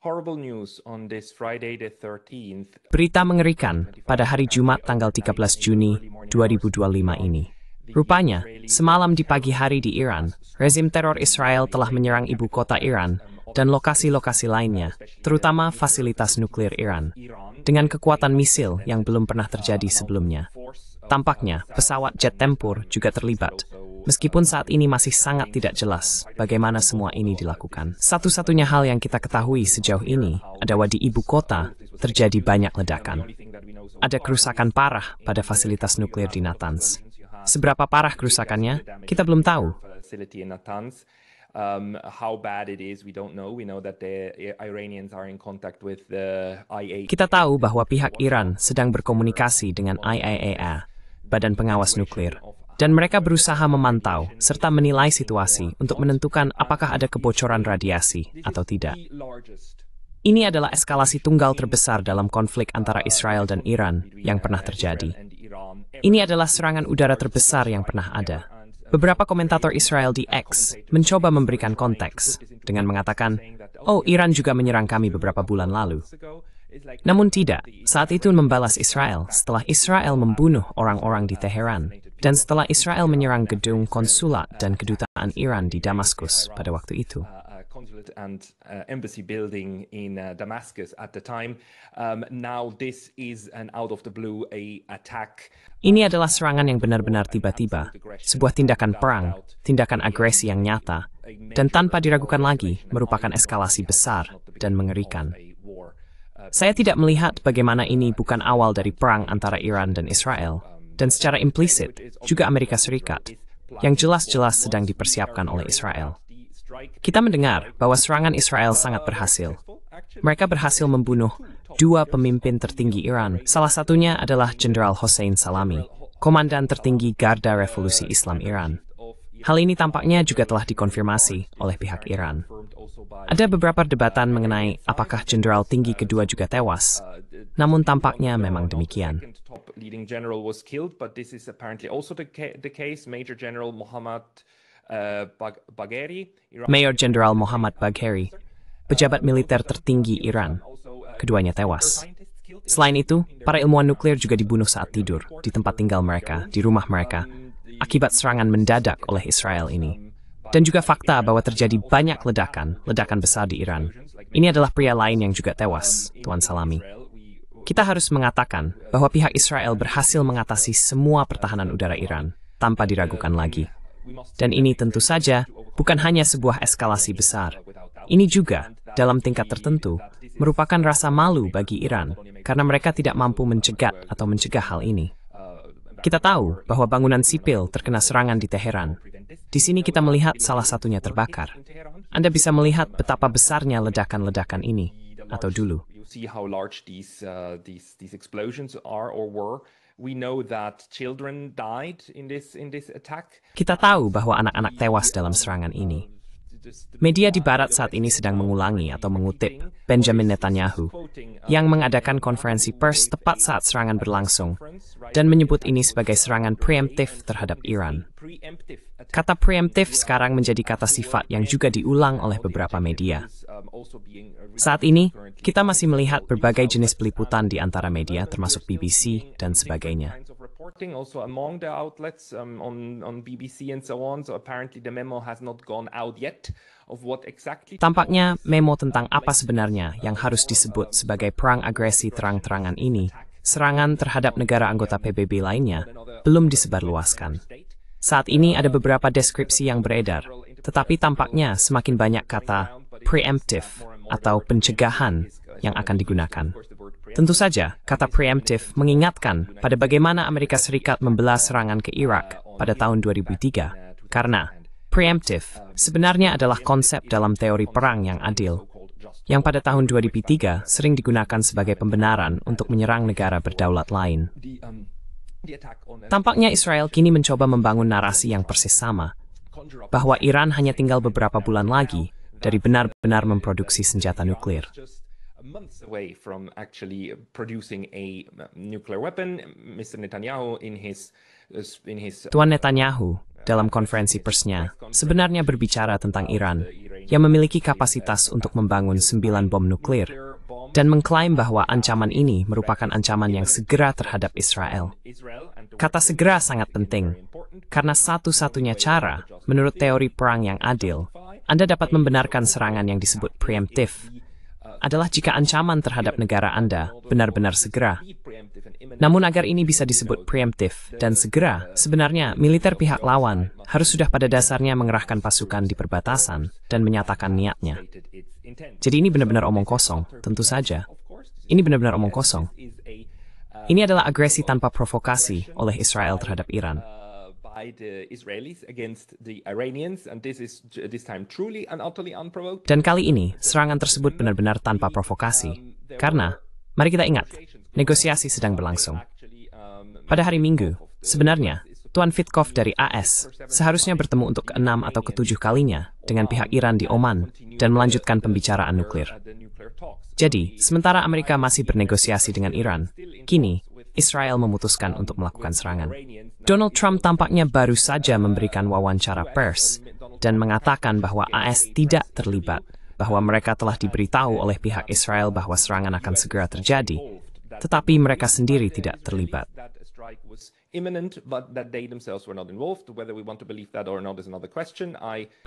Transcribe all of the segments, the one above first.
horrible news on this Friday the 13th. Berita mengerikan pada hari Jumat tanggal 13 Juni 2025 ini. Rupanya, semalam di pagi hari di Iran, rezim teror Israel telah menyerang ibu kota Iran dan lokasi-lokasi lainnya, terutama fasilitas nuklir Iran, dengan kekuatan misil yang belum pernah terjadi sebelumnya. Tampaknya, pesawat jet tempur juga terlibat. Meskipun saat ini masih sangat tidak jelas bagaimana semua ini dilakukan. Satu-satunya hal yang kita ketahui sejauh ini adalah di ibu kota terjadi banyak ledakan. Ada kerusakan parah pada fasilitas nuklir di Natanz. Seberapa parah kerusakannya, kita belum tahu. Kita tahu bahwa pihak Iran sedang berkomunikasi dengan IAEA, Badan Pengawas Nuklir, dan mereka berusaha memantau serta menilai situasi untuk menentukan apakah ada kebocoran radiasi atau tidak. Ini adalah eskalasi tunggal terbesar dalam konflik antara Israel dan Iran yang pernah terjadi. Ini adalah serangan udara terbesar yang pernah ada. Beberapa komentator Israel di X mencoba memberikan konteks dengan mengatakan, "Oh, Iran juga menyerang kami beberapa bulan lalu." Namun tidak, saat itu membalas Israel setelah Israel membunuh orang-orang di Teheran dan setelah Israel menyerang gedung konsulat dan kedutaan Iran di Damaskus pada waktu itu. Ini adalah serangan yang benar-benar tiba-tiba, sebuah tindakan perang, tindakan agresi yang nyata, dan tanpa diragukan lagi merupakan eskalasi besar dan mengerikan. Saya tidak melihat bagaimana ini bukan awal dari perang antara Iran dan Israel, dan secara implisit juga Amerika Serikat, yang jelas-jelas sedang dipersiapkan oleh Israel. Kita mendengar bahwa serangan Israel sangat berhasil. Mereka berhasil membunuh dua pemimpin tertinggi Iran, salah satunya adalah Jenderal Hossein Salami, komandan tertinggi Garda Revolusi Islam Iran. Hal ini tampaknya juga telah dikonfirmasi oleh pihak Iran. Ada beberapa perdebatan mengenai apakah jenderal tinggi kedua juga tewas, namun tampaknya memang demikian. Mayor Jenderal Muhammad Bagheri, pejabat militer tertinggi Iran, keduanya tewas. Selain itu, para ilmuwan nuklir juga dibunuh saat tidur di tempat tinggal mereka, di rumah mereka, akibat serangan mendadak oleh Israel ini. Dan juga fakta bahwa terjadi banyak ledakan besar di Iran. Ini adalah pria lain yang juga tewas, Tuan Salami. Kita harus mengatakan bahwa pihak Israel berhasil mengatasi semua pertahanan udara Iran tanpa diragukan lagi. Dan ini tentu saja bukan hanya sebuah eskalasi besar. Ini juga, dalam tingkat tertentu, merupakan rasa malu bagi Iran karena mereka tidak mampu mencegah hal ini. Kita tahu bahwa bangunan sipil terkena serangan di Teheran. Di sini kita melihat salah satunya terbakar. Anda bisa melihat betapa besarnya ledakan-ledakan ini, atau dulu. Kita tahu bahwa anak-anak tewas dalam serangan ini. Media di Barat saat ini sedang mengulangi atau mengutip Benjamin Netanyahu yang mengadakan konferensi pers tepat saat serangan berlangsung dan menyebut ini sebagai serangan preemptif terhadap Iran. Kata preemptif sekarang menjadi kata sifat yang juga diulang oleh beberapa media. Saat ini, kita masih melihat berbagai jenis peliputan di antara media termasuk BBC dan sebagainya. Tampaknya memo tentang apa sebenarnya yang harus disebut sebagai perang agresi terang-terangan ini, serangan terhadap negara anggota PBB lainnya, belum disebarluaskan. Saat ini ada beberapa deskripsi yang beredar, tetapi tampaknya semakin banyak kata preemptive atau pencegahan yang akan digunakan. Tentu saja, kata preemptive mengingatkan pada bagaimana Amerika Serikat membelah serangan ke Irak pada tahun 2003, karena preemptive sebenarnya adalah konsep dalam teori perang yang adil, yang pada tahun 2003 sering digunakan sebagai pembenaran untuk menyerang negara berdaulat lain. Tampaknya Israel kini mencoba membangun narasi yang persis sama, bahwa Iran hanya tinggal beberapa bulan lagi dari benar-benar memproduksi senjata nuklir. Months away from actually producing a nuclear weapon. Mr. Netanyahu, in his Tuan Netanyahu, dalam konferensi persnya, sebenarnya berbicara tentang Iran, yang memiliki kapasitas untuk membangun 9 bom nuklir, dan mengklaim bahwa ancaman ini merupakan ancaman yang segera terhadap Israel. Kata segera sangat penting, karena satu-satunya cara, menurut teori perang yang adil, Anda dapat membenarkan serangan yang disebut preemptif, adalah jika ancaman terhadap negara Anda benar-benar segera. Namun agar ini bisa disebut preemptif dan segera, sebenarnya militer pihak lawan harus sudah pada dasarnya mengerahkan pasukan di perbatasan dan menyatakan niatnya. Jadi ini benar-benar omong kosong, tentu saja. Ini benar-benar omong kosong. Ini adalah agresi tanpa provokasi oleh Israel terhadap Iran. Dan kali ini, serangan tersebut benar-benar tanpa provokasi. Karena, mari kita ingat, negosiasi sedang berlangsung. Pada hari Minggu, sebenarnya, Tuan Witkoff dari AS seharusnya bertemu untuk ke-6 atau ke-7 kalinya dengan pihak Iran di Oman dan melanjutkan pembicaraan nuklir. Jadi, sementara Amerika masih bernegosiasi dengan Iran, kini Israel memutuskan untuk melakukan serangan. Donald Trump tampaknya baru saja memberikan wawancara pers dan mengatakan bahwa AS tidak terlibat, bahwa mereka telah diberitahu oleh pihak Israel bahwa serangan akan segera terjadi, tetapi mereka sendiri tidak terlibat.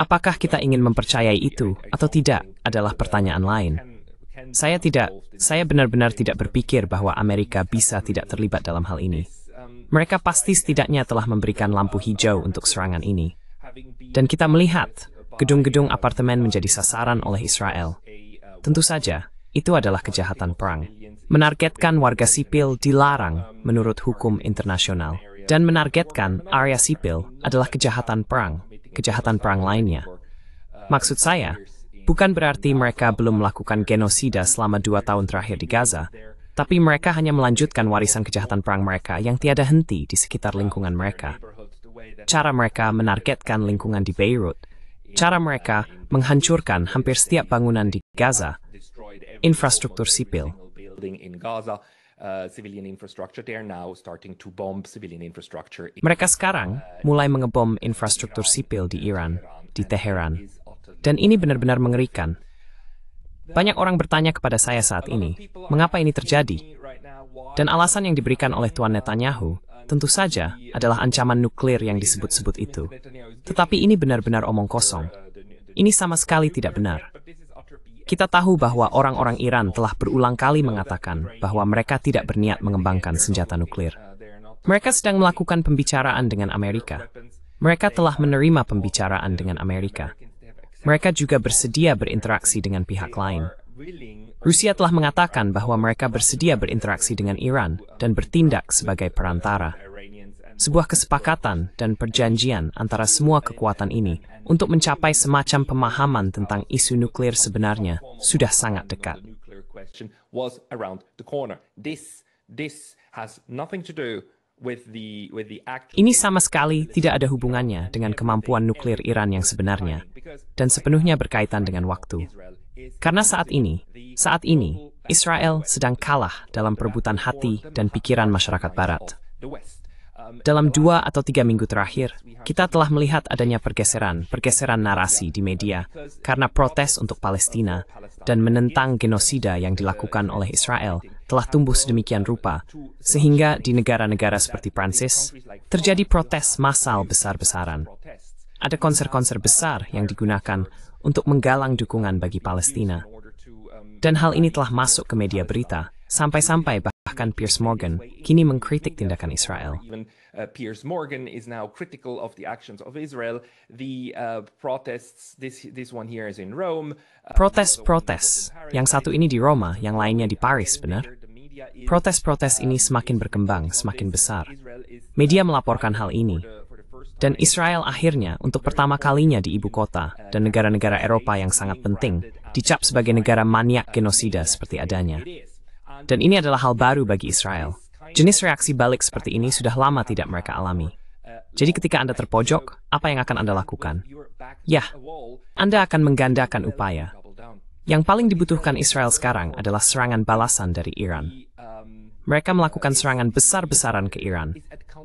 Apakah kita ingin mempercayai itu atau tidak adalah pertanyaan lain. Saya benar-benar tidak berpikir bahwa Amerika bisa tidak terlibat dalam hal ini. Mereka pasti setidaknya telah memberikan lampu hijau untuk serangan ini. Dan kita melihat gedung-gedung apartemen menjadi sasaran oleh Israel. Tentu saja, itu adalah kejahatan perang. Menargetkan warga sipil dilarang menurut hukum internasional. Dan menargetkan area sipil adalah kejahatan perang lainnya. Maksud saya, bukan berarti mereka belum melakukan genosida selama 2 tahun terakhir di Gaza, tapi mereka hanya melanjutkan warisan kejahatan perang mereka yang tiada henti di sekitar lingkungan mereka. Cara mereka menargetkan lingkungan di Beirut, cara mereka menghancurkan hampir setiap bangunan di Gaza, infrastruktur sipil. Mereka sekarang mulai mengebom infrastruktur sipil di Iran, di Teheran. Dan ini benar-benar mengerikan. Banyak orang bertanya kepada saya saat ini, mengapa ini terjadi? Dan alasan yang diberikan oleh Tuan Netanyahu, tentu saja, adalah ancaman nuklir yang disebut-sebut itu. Tetapi ini benar-benar omong kosong. Ini sama sekali tidak benar. Kita tahu bahwa orang-orang Iran telah berulang kali mengatakan bahwa mereka tidak berniat mengembangkan senjata nuklir. Mereka sedang melakukan pembicaraan dengan Amerika. Mereka telah menerima pembicaraan dengan Amerika. Mereka juga bersedia berinteraksi dengan pihak lain. Rusia telah mengatakan bahwa mereka bersedia berinteraksi dengan Iran dan bertindak sebagai perantara. Sebuah kesepakatan dan perjanjian antara semua kekuatan ini untuk mencapai semacam pemahaman tentang isu nuklir sebenarnya sudah sangat dekat. Ini sama sekali tidak ada hubungannya dengan kemampuan nuklir Iran yang sebenarnya, dan sepenuhnya berkaitan dengan waktu. Karena saat ini, Israel sedang kalah dalam perebutan hati dan pikiran masyarakat Barat. Dalam 2 atau 3 minggu terakhir, kita telah melihat adanya pergeseran narasi di media karena protes untuk Palestina dan menentang genosida yang dilakukan oleh Israel telah tumbuh sedemikian rupa, sehingga di negara-negara seperti Prancis, terjadi protes massal besar-besaran. Ada konser-konser besar yang digunakan untuk menggalang dukungan bagi Palestina. Dan hal ini telah masuk ke media berita, sampai-sampai bahkan Piers Morgan kini mengkritik tindakan Israel. Piers Morgan is now critical of the actions of Israel. The protests, this one here is in Rome. Protes, yang satu ini di Roma, yang lainnya di Paris, benar? Protes-protes ini semakin berkembang, semakin besar. Media melaporkan hal ini. Dan Israel akhirnya, untuk pertama kalinya di ibu kota dan negara-negara Eropa yang sangat penting, dicap sebagai negara maniak genosida seperti adanya. Dan ini adalah hal baru bagi Israel. Jenis reaksi balik seperti ini sudah lama tidak mereka alami. Jadi ketika Anda terpojok, apa yang akan Anda lakukan? Yah, Anda akan menggandakan upaya. Yang paling dibutuhkan Israel sekarang adalah serangan balasan dari Iran. mereka melakukan serangan besar-besaran ke Iran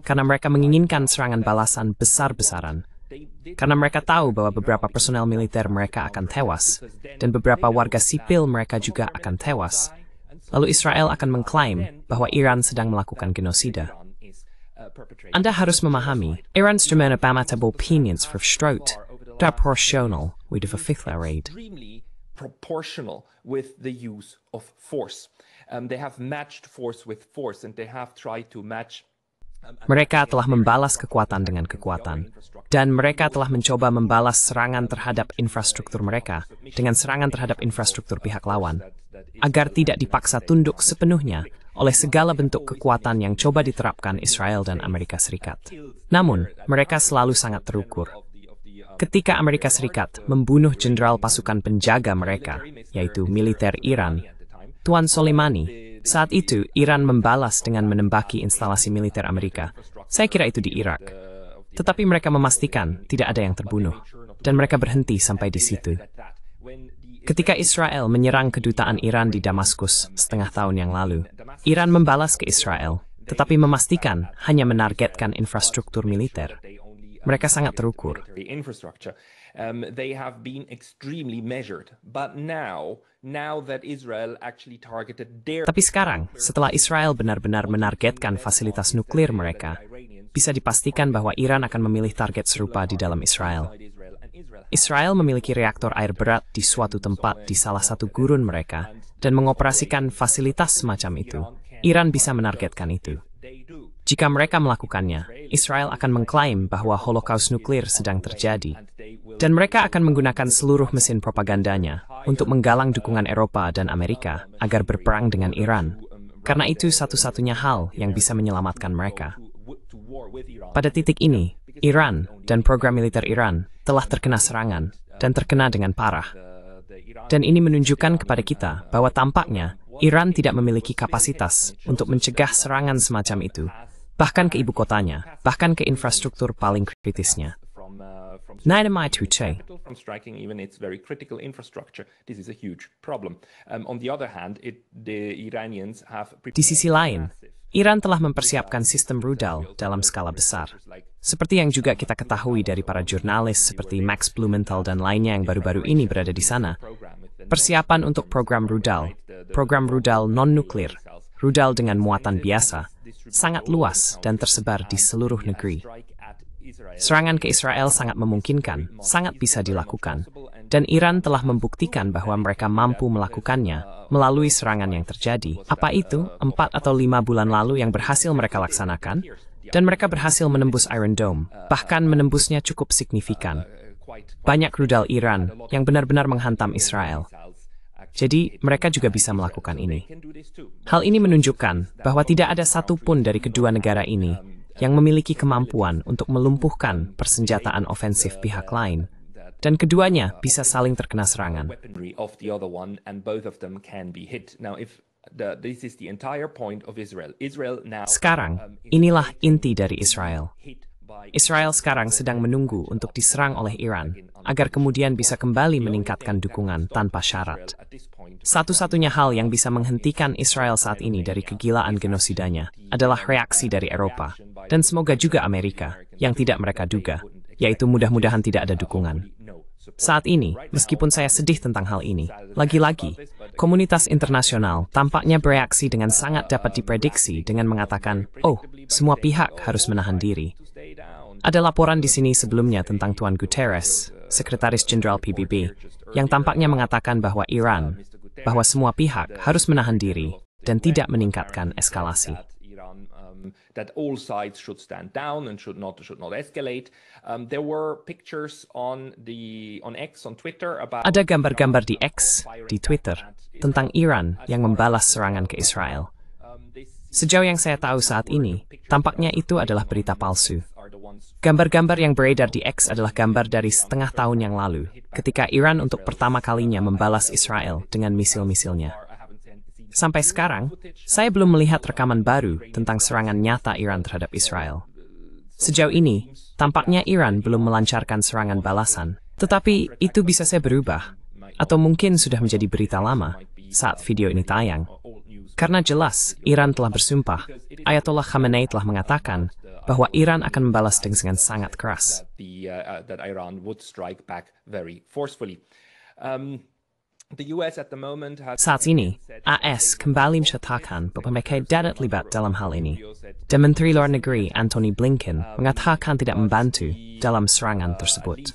karena mereka menginginkan serangan balasan besar-besaran. Karena mereka tahu bahwa beberapa personel militer mereka akan tewas dan beberapa warga sipil mereka juga akan tewas. Lalu Israel akan mengklaim bahwa Iran sedang melakukan genosida. Anda harus memahami, Iran's gemenabamatabel opinions verstrooid, proportional with the fifth raid. Proportional with the use of force. They have matched force with force and they have tried to match. Mereka telah membalas kekuatan dengan kekuatan, dan mereka telah mencoba membalas serangan terhadap infrastruktur mereka dengan serangan terhadap infrastruktur pihak lawan, agar tidak dipaksa tunduk sepenuhnya oleh segala bentuk kekuatan yang coba diterapkan Israel dan Amerika Serikat. Namun, mereka selalu sangat terukur. Ketika Amerika Serikat membunuh jenderal pasukan penjaga mereka, yaitu militer Iran, Tuan Soleimani, saat itu Iran membalas dengan menembaki instalasi militer Amerika. Saya kira itu di Irak. Tetapi mereka memastikan tidak ada yang terbunuh, dan mereka berhenti sampai di situ. Ketika Israel menyerang kedutaan Iran di Damaskus setengah tahun yang lalu, Iran membalas ke Israel, tetapi memastikan hanya menargetkan infrastruktur militer. Mereka sangat terukur. They have been extremely measured, but now that Israel actually targeted their. Tapi sekarang, setelah Israel benar-benar menargetkan fasilitas nuklir mereka, bisa dipastikan bahwa Iran akan memilih target serupa di dalam Israel. Israel memiliki reaktor air berat di suatu tempat di salah satu gurun mereka dan mengoperasikan fasilitas semacam itu. Iran bisa menargetkan itu. Jika mereka melakukannya, Israel akan mengklaim bahwa Holocaust nuklir sedang terjadi, dan mereka akan menggunakan seluruh mesin propagandanya untuk menggalang dukungan Eropa dan Amerika agar berperang dengan Iran, karena itu satu-satunya hal yang bisa menyelamatkan mereka. Pada titik ini, Iran dan program militer Iran telah terkena serangan dan terkena dengan parah. Dan ini menunjukkan kepada kita bahwa tampaknya Iran tidak memiliki kapasitas untuk mencegah serangan semacam itu, bahkan ke ibu kotanya, bahkan ke infrastruktur paling kritisnya. Di sisi lain, Iran telah mempersiapkan sistem rudal dalam skala besar. Seperti yang juga kita ketahui dari para jurnalis seperti Max Blumenthal dan lainnya yang baru-baru ini berada di sana. Persiapan untuk program rudal non-nuklir, rudal dengan muatan biasa, sangat luas dan tersebar di seluruh negeri. Serangan ke Israel sangat memungkinkan, sangat bisa dilakukan, dan Iran telah membuktikan bahwa mereka mampu melakukannya melalui serangan yang terjadi. Apa itu 4 atau 5 bulan lalu yang berhasil mereka laksanakan? Dan mereka berhasil menembus Iron Dome, bahkan menembusnya cukup signifikan. Banyak rudal Iran yang benar-benar menghantam Israel. Jadi, mereka juga bisa melakukan ini. Hal ini menunjukkan bahwa tidak ada satupun dari kedua negara ini yang memiliki kemampuan untuk melumpuhkan persenjataan ofensif pihak lain, dan keduanya bisa saling terkena serangan. Sekarang, inilah inti dari Israel. Israel sekarang sedang menunggu untuk diserang oleh Iran, agar kemudian bisa kembali meningkatkan dukungan tanpa syarat. Satu-satunya hal yang bisa menghentikan Israel saat ini dari kegilaan genosidanya adalah reaksi dari Eropa, dan semoga juga Amerika, yang tidak mereka duga, yaitu mudah-mudahan tidak ada dukungan. Saat ini, meskipun saya sedih tentang hal ini, lagi-lagi, komunitas internasional tampaknya bereaksi dengan sangat dapat diprediksi dengan mengatakan, oh, semua pihak harus menahan diri. Ada laporan di sini sebelumnya tentang Tuan Guterres, Sekretaris Jenderal PBB, yang tampaknya mengatakan bahwa bahwa semua pihak harus menahan diri dan tidak meningkatkan eskalasi. That all sides should stand down and should not escalate. There were pictures on X, on Twitter about. Ada gambar-gambar di X, di Twitter, tentang Iran yang membalas serangan ke Israel. Sejauh yang saya tahu saat ini, tampaknya itu adalah berita palsu. Gambar-gambar yang beredar di X adalah gambar dari setengah tahun yang lalu, ketika Iran untuk pertama kalinya membalas Israel dengan misil-misilnya. Sampai sekarang, saya belum melihat rekaman baru tentang serangan nyata Iran terhadap Israel. Sejauh ini, tampaknya Iran belum melancarkan serangan balasan, tetapi itu bisa saja berubah, atau mungkin sudah menjadi berita lama saat video ini tayang. Karena jelas, Iran telah bersumpah, Ayatollah Khamenei telah mengatakan bahwa Iran akan membalas dengan sangat keras. Saat ini, AS kembali menyatakan bahwa mereka tidak terlibat dalam hal ini. Dan Menteri Luar Negeri Antony Blinken mengatakan tidak membantu dalam serangan tersebut.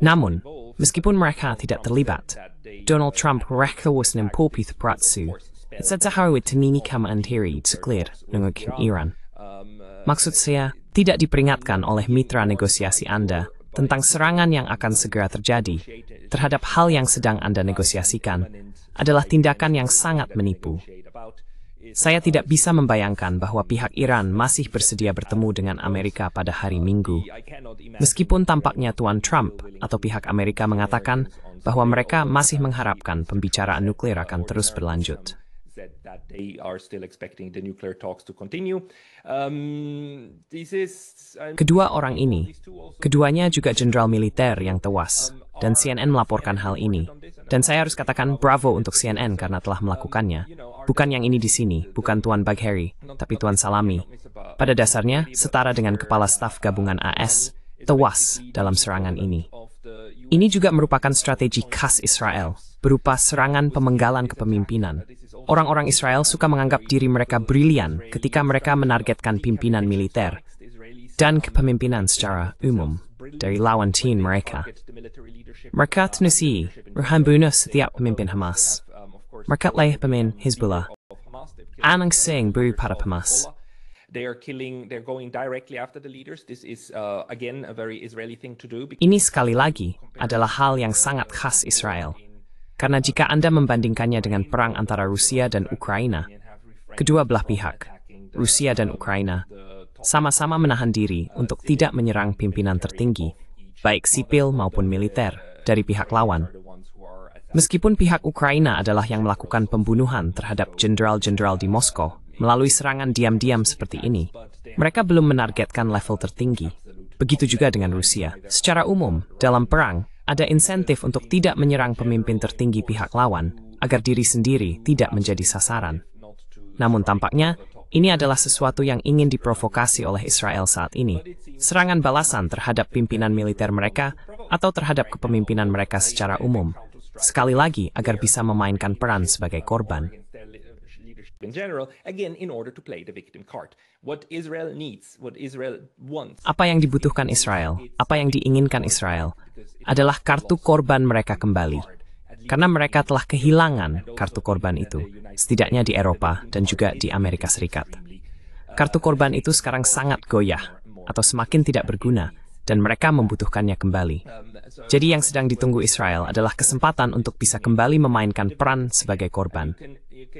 Namun, meskipun mereka tidak terlibat, Donald Trump rekawus nempopi terpratsu, seharusnya tenini kamaan diri seklir menghukum Iran. Maksud saya, tidak diperingatkan oleh mitra negosiasi Anda tentang serangan yang akan segera terjadi terhadap hal yang sedang Anda negosiasikan adalah tindakan yang sangat menipu. Saya tidak bisa membayangkan bahwa pihak Iran masih bersedia bertemu dengan Amerika pada hari Minggu. Meskipun tampaknya Tuan Trump atau pihak Amerika mengatakan bahwa mereka masih mengharapkan pembicaraan nuklir akan terus berlanjut. Kedua orang ini, keduanya juga jenderal militer yang tewas, dan CNN melaporkan hal ini. Dan saya harus katakan bravo untuk CNN karena telah melakukannya. Bukan yang ini di sini, bukan Tuan Bagheri, tapi Tuan Salami. Pada dasarnya, setara dengan Kepala Staf Gabungan AS, tewas dalam serangan ini. Ini juga merupakan strategi khas Israel, berupa serangan pemenggalan kepemimpinan. Orang-orang Israel suka menganggap diri mereka brilian ketika mereka menargetkan pimpinan militer dan kepemimpinan secara umum dari lawan tim mereka. Mereka Tunisia membunuh setiap pemimpin Hamas. Mereka telah pemimpin Hezbollah. Anang Singh beri pada Hamas. Ini sekali lagi adalah hal yang sangat khas Israel. Karena jika Anda membandingkannya dengan perang antara Rusia dan Ukraina, kedua belah pihak, Rusia dan Ukraina, sama-sama menahan diri untuk tidak menyerang pimpinan tertinggi, baik sipil maupun militer, dari pihak lawan. Meskipun pihak Ukraina adalah yang melakukan pembunuhan terhadap jenderal-jenderal di Moskow melalui serangan diam-diam seperti ini, mereka belum menargetkan level tertinggi. Begitu juga dengan Rusia. Secara umum, dalam perang, ada insentif untuk tidak menyerang pemimpin tertinggi pihak lawan agar diri sendiri tidak menjadi sasaran. Namun tampaknya, ini adalah sesuatu yang ingin diprovokasi oleh Israel saat ini. Serangan balasan terhadap pimpinan militer mereka atau terhadap kepemimpinan mereka secara umum. Sekali lagi, agar bisa memainkan peran sebagai korban. Apa yang dibutuhkan Israel, apa yang diinginkan Israel, adalah kartu korban mereka kembali. Karena mereka telah kehilangan kartu korban itu, setidaknya di Eropa dan juga di Amerika Serikat. Kartu korban itu sekarang sangat goyah, atau semakin tidak berguna, dan mereka membutuhkannya kembali. Jadi yang sedang ditunggu Israel adalah kesempatan untuk bisa kembali memainkan peran sebagai korban.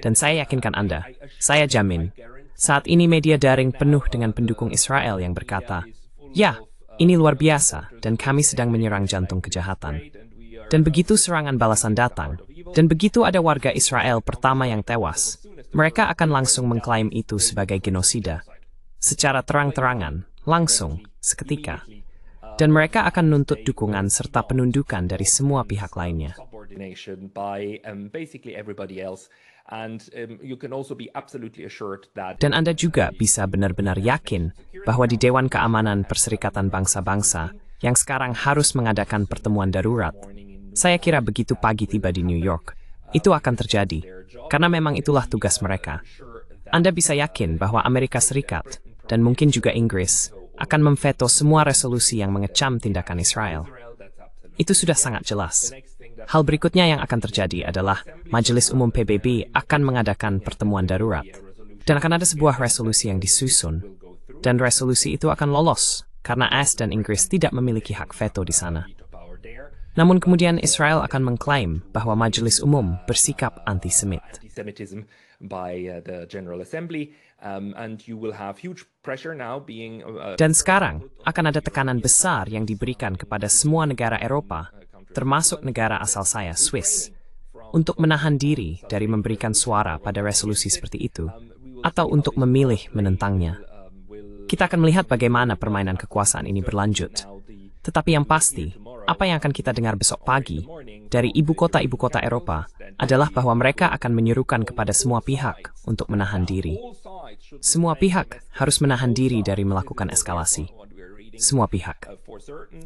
Dan saya yakinkan Anda, saya jamin, saat ini media daring penuh dengan pendukung Israel yang berkata, ya, ini luar biasa, dan kami sedang menyerang jantung kejahatan. Dan begitu serangan balasan datang, dan begitu ada warga Israel pertama yang tewas, mereka akan langsung mengklaim itu sebagai genosida. Secara terang-terangan, langsung, seketika. Dan mereka akan nuntut dukungan serta penundukan dari semua pihak lainnya. Dan Anda juga bisa benar-benar yakin bahwa di Dewan Keamanan Perserikatan Bangsa-Bangsa yang sekarang harus mengadakan pertemuan darurat, saya kira begitu pagi tiba di New York, itu akan terjadi, karena memang itulah tugas mereka. Anda bisa yakin bahwa Amerika Serikat, dan mungkin juga Inggris, akan memveto semua resolusi yang mengecam tindakan Israel. Itu sudah sangat jelas. Hal berikutnya yang akan terjadi adalah Majelis Umum PBB akan mengadakan pertemuan darurat, dan akan ada sebuah resolusi yang disusun, dan resolusi itu akan lolos, karena AS dan Inggris tidak memiliki hak veto di sana. Namun kemudian Israel akan mengklaim bahwa Majelis Umum bersikap antisemit. Dan sekarang akan ada tekanan besar yang diberikan kepada semua negara Eropa, termasuk negara asal saya, Swiss, untuk menahan diri dari memberikan suara pada resolusi seperti itu, atau untuk memilih menentangnya. Kita akan melihat bagaimana permainan kekuasaan ini berlanjut. Tetapi yang pasti, apa yang akan kita dengar besok pagi dari ibu kota Eropa adalah bahwa mereka akan menyerukan kepada semua pihak untuk menahan diri. Semua pihak harus menahan diri dari melakukan eskalasi. Semua pihak.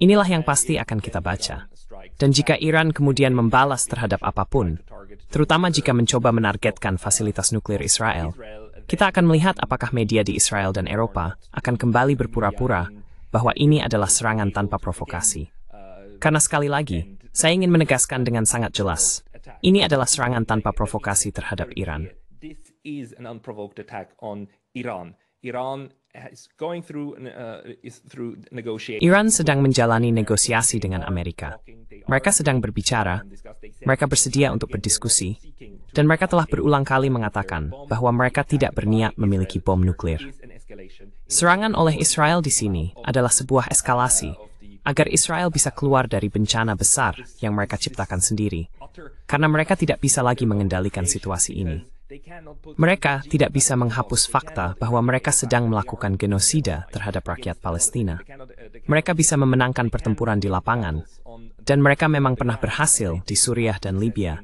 Inilah yang pasti akan kita baca. Dan jika Iran kemudian membalas terhadap apapun, terutama jika mencoba menargetkan fasilitas nuklir Israel, kita akan melihat apakah media di Israel dan Eropa akan kembali berpura-pura bahwa ini adalah serangan tanpa provokasi. Karena sekali lagi, saya ingin menegaskan dengan sangat jelas, ini adalah serangan tanpa provokasi terhadap Iran. Iran sedang menjalani negosiasi dengan Amerika. Mereka sedang berbicara, mereka bersedia untuk berdiskusi, dan mereka telah berulang kali mengatakan bahwa mereka tidak berniat memiliki bom nuklir. Serangan oleh Israel di sini adalah sebuah eskalasi agar Israel bisa keluar dari bencana besar yang mereka ciptakan sendiri, karena mereka tidak bisa lagi mengendalikan situasi ini. Mereka tidak bisa menghapus fakta bahwa mereka sedang melakukan genosida terhadap rakyat Palestina. Mereka bisa memenangkan pertempuran di lapangan, dan mereka memang pernah berhasil di Suriah dan Libya,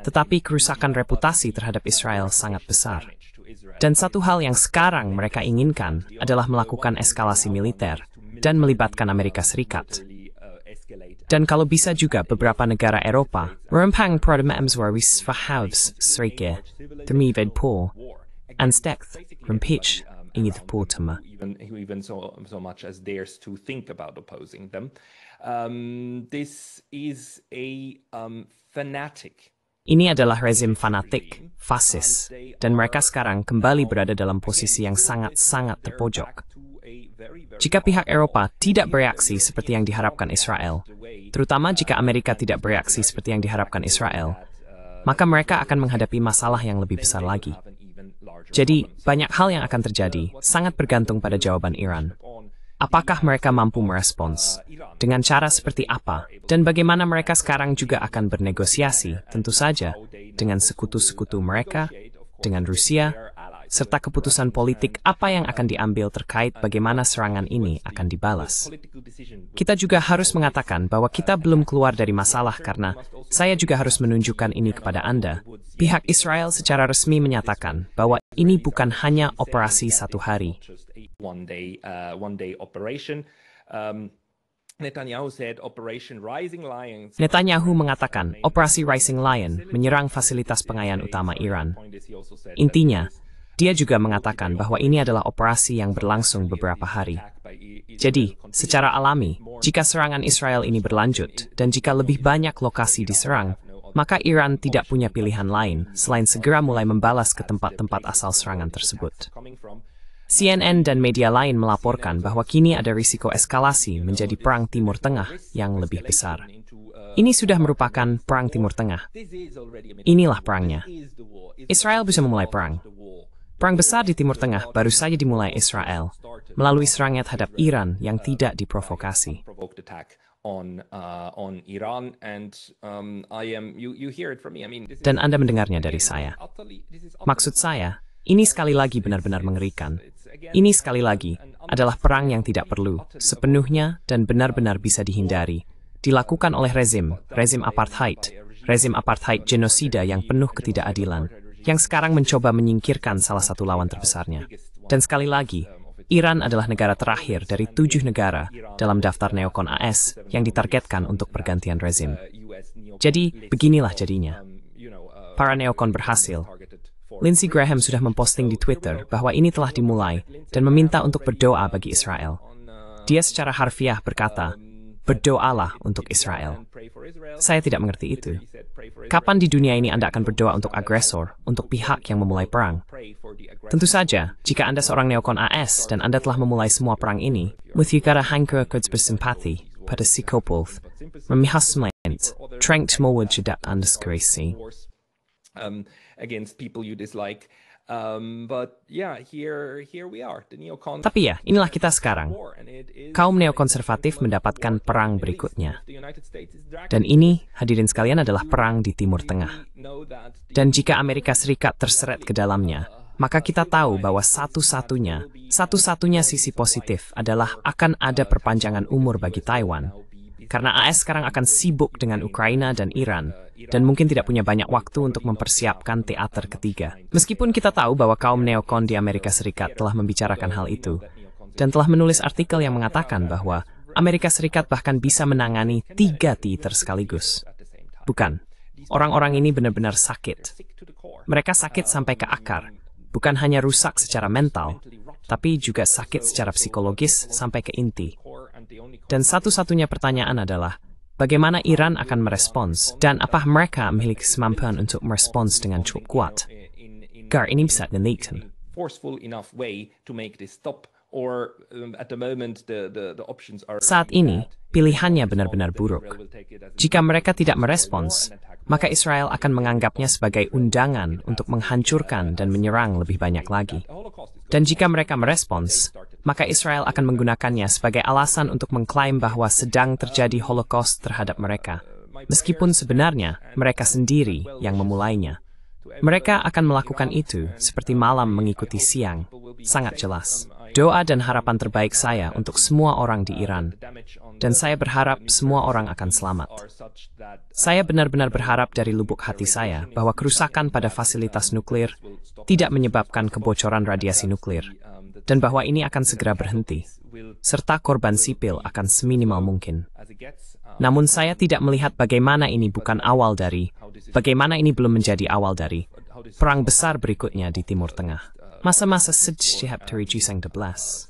tetapi kerusakan reputasi terhadap Israel sangat besar. Dan satu hal yang sekarang mereka inginkan adalah melakukan eskalasi militer dan melibatkan Amerika Serikat. Dan kalau bisa juga beberapa negara Eropa merampang Prodememswaris Verhavsrike demi Vedpol and Stekth Rampich ingin Pultama. Even so much as dares to think about opposing them. This is a fanatic. Ini adalah rezim fanatik, fasis, dan mereka sekarang kembali berada dalam posisi yang sangat-sangat terpojok. Jika pihak Eropa tidak bereaksi seperti yang diharapkan Israel, terutama jika Amerika tidak bereaksi seperti yang diharapkan Israel, maka mereka akan menghadapi masalah yang lebih besar lagi. Jadi, banyak hal yang akan terjadi sangat bergantung pada jawaban Iran. Apakah mereka mampu merespons? Dengan cara seperti apa? Dan bagaimana mereka sekarang juga akan bernegosiasi, tentu saja, dengan sekutu-sekutu mereka, dengan Rusia, serta keputusan politik apa yang akan diambil terkait bagaimana serangan ini akan dibalas. Kita juga harus mengatakan bahwa kita belum keluar dari masalah karena saya juga harus menunjukkan ini kepada Anda. Pihak Israel secara resmi menyatakan bahwa ini bukan hanya operasi satu hari. Netanyahu mengatakan Operasi Rising Lion menyerang fasilitas pengaian utama Iran. Intinya, dia juga mengatakan bahwa ini adalah operasi yang berlangsung beberapa hari. Jadi, secara alami, jika serangan Israel ini berlanjut, dan jika lebih banyak lokasi diserang, maka Iran tidak punya pilihan lain selain segera mulai membalas ke tempat-tempat asal serangan tersebut. CNN dan media lain melaporkan bahwa kini ada risiko eskalasi menjadi Perang Timur Tengah yang lebih besar. Ini sudah merupakan Perang Timur Tengah. Inilah perangnya. Israel bisa memulai perang. Perang besar di Timur Tengah baru saja dimulai Israel melalui serangan terhadap Iran yang tidak diprovokasi. Dan Anda mendengarnya dari saya. Maksud saya, ini sekali lagi benar-benar mengerikan. Ini sekali lagi adalah perang yang tidak perlu, sepenuhnya dan benar-benar bisa dihindari. Dilakukan oleh rezim apartheid genosida yang penuh ketidakadilan, yang sekarang mencoba menyingkirkan salah satu lawan terbesarnya. Dan sekali lagi, Iran adalah negara terakhir dari 7 negara dalam daftar neokon AS yang ditargetkan untuk pergantian rezim. Jadi, beginilah jadinya. Para neokon berhasil. Lindsey Graham sudah memposting di Twitter bahwa ini telah dimulai dan meminta untuk berdoa bagi Israel. Dia secara harfiah berkata, berdoalah untuk Israel. Saya tidak mengerti itu. Kapan di dunia ini Anda akan berdoa untuk agresor, untuk pihak yang memulai perang? Tentu saja, jika Anda seorang neokon AS dan Anda telah memulai semua perang ini, Muthikara Hanker Kuds bersimpati pada si Kopolth, memihasment, trengt mowad jedak underskresi. Against people you dislike. But yeah, here we are. The neocons. Tapi ya, inilah kita sekarang. Kaum neokonservatif mendapatkan perang berikutnya. Dan ini, hadirin sekalian, adalah perang di Timur Tengah. Dan jika Amerika Serikat terseret ke dalamnya, maka kita tahu bahwa satu-satunya sisi positif adalah akan ada perpanjangan umur bagi Taiwan. karena AS sekarang akan sibuk dengan Ukraina dan Iran, dan mungkin tidak punya banyak waktu untuk mempersiapkan teater ketiga. Meskipun kita tahu bahwa kaum neokon di Amerika Serikat telah membicarakan hal itu, dan telah menulis artikel yang mengatakan bahwa Amerika Serikat bahkan bisa menangani 3 teater sekaligus. Bukan, orang-orang ini benar-benar sakit. Mereka sakit sampai ke akar, bukan hanya rusak secara mental, tapi juga sakit secara psikologis sampai ke inti. Dan satu-satunya pertanyaan adalah, bagaimana Iran akan merespons, dan apakah mereka memiliki kemampuan untuk merespons dengan cukup kuat? Agar ini bisa dihentikan. Saat ini, pilihannya benar-benar buruk. Jika mereka tidak merespons, maka Israel akan menganggapnya sebagai undangan untuk menghancurkan dan menyerang lebih banyak lagi. Dan jika mereka merespons, maka Israel akan menggunakannya sebagai alasan untuk mengklaim bahwa sedang terjadi Holocaust terhadap mereka, meskipun sebenarnya mereka sendiri yang memulainya. Mereka akan melakukan itu seperti malam mengikuti siang, sangat jelas. Doa dan harapan terbaik saya untuk semua orang di Iran, dan saya berharap semua orang akan selamat. Saya benar-benar berharap dari lubuk hati saya bahwa kerusakan pada fasilitas nuklir tidak menyebabkan kebocoran radiasi nuklir, dan bahwa ini akan segera berhenti, serta korban sipil akan seminimal mungkin. Namun saya tidak melihat bagaimana ini belum menjadi awal dari perang besar berikutnya di Timur Tengah. Masa-masa sejak Teriji Sang 11.